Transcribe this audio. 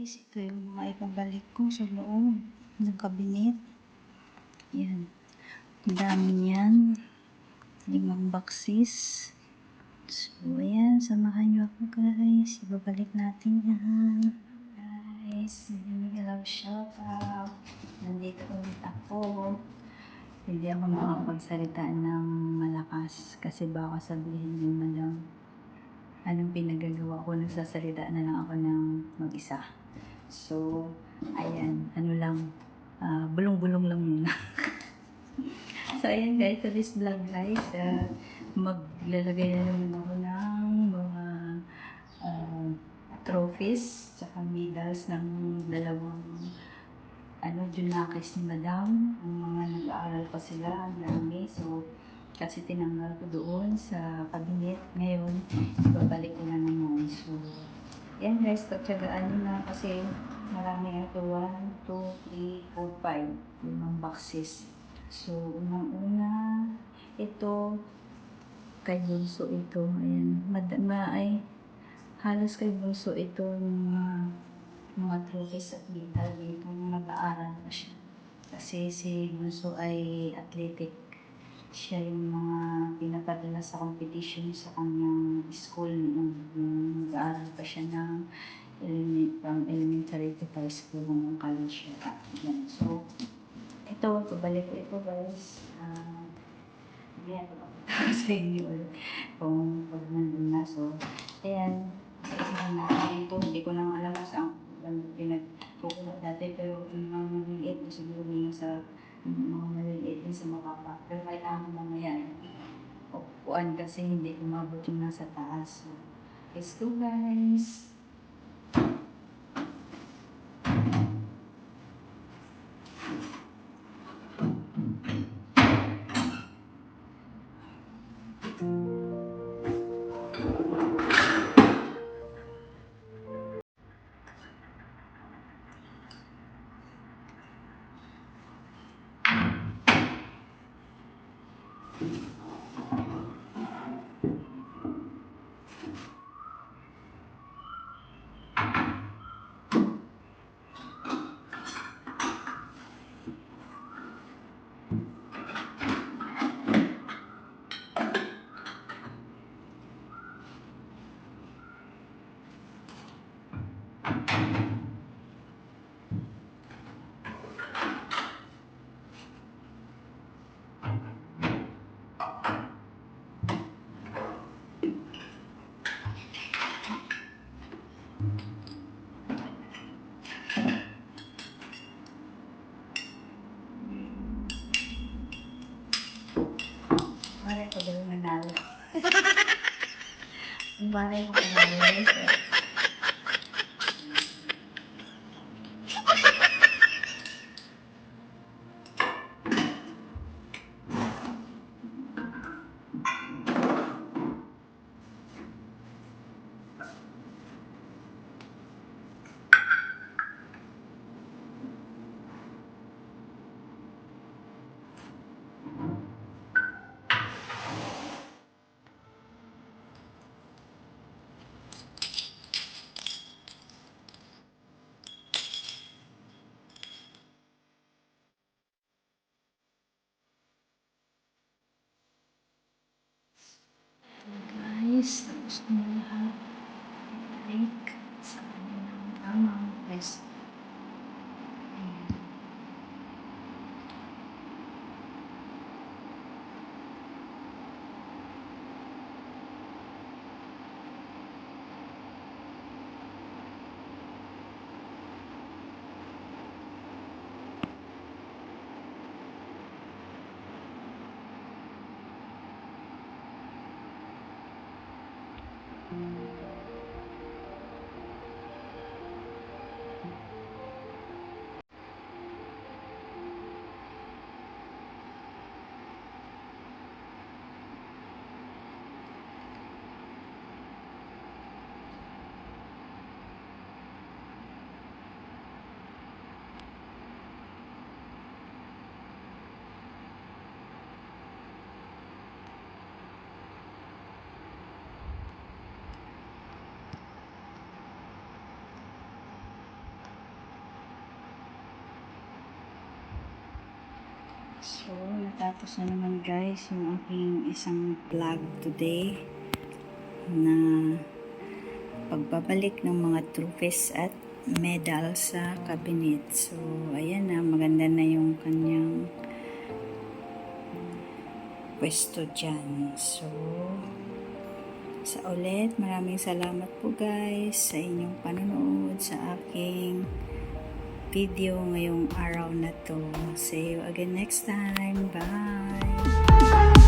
guys, ito yung mga ipabalik ko sa loob ng cabinet. Yan. Ang dami niyan. 5 boxes. So, ayan. Samahan nyo ako guys. Ibabalik natin yan. Guys, hello, shout out. Nandito ulit ako. Hindi ako makapagsalita ng malakas kasi baka sabihin yung madam, anong pinagagawa ko, nagsasalita na lang ako ng mag-isa. So, ayan, bulong-bulong lang muna. So, ayan guys, sa this vlog guys, maglalagay na naman ako ng mga trophies, tsaka medals ng dalawang junakis ni madam. Ang mga nag-aaral pa sila, ang dami. So, kasi tinanggal ko doon sa cabinet. Ngayon, ibabalik ko na naman. So, yan guys, pagtsagaan nyo na kasi marami ito. 1, 2, 3, 4, 5. 5 boxes. So, unang-una, ito, kay Bunso ito. Ayan, halos kay Bunso ito mga trophies at medal dito nung nag-aaral pa siya. Kasi si Bunso ay athletic. Siya yung mga pinapadala sa competition sa kanyang school nung nag-aaral pa siya ng from elementary to high school hanggang college siya. Yan. So, ito, pabalik ko ito guys. Yan, sa inyo ulit. Kung pag nandun na. So, ayan. Ito, hindi ko na alam saan pinagkukulat dati. Pero yung mga maliliit na siguro niya sa mga maliliit din sa mababa. Pero kailangan mamaya upuan kasi hindi umabot yung nasa taas. So, let's go guys! Baray ko daw nanalo. Ang baray ko nanalo guys. Guys, tapos na lahat. Balik sa kanilang tamang pwesto. So, natapos na naman guys yung aking isang vlog today na pagbabalik ng mga trophies at medal sa cabinet. So, ayan na, maganda na yung kanyang pwesto dyan. So, sa ulit, maraming salamat po guys sa inyong panonood sa aking video ngayong araw na to. See you again next time. Bye!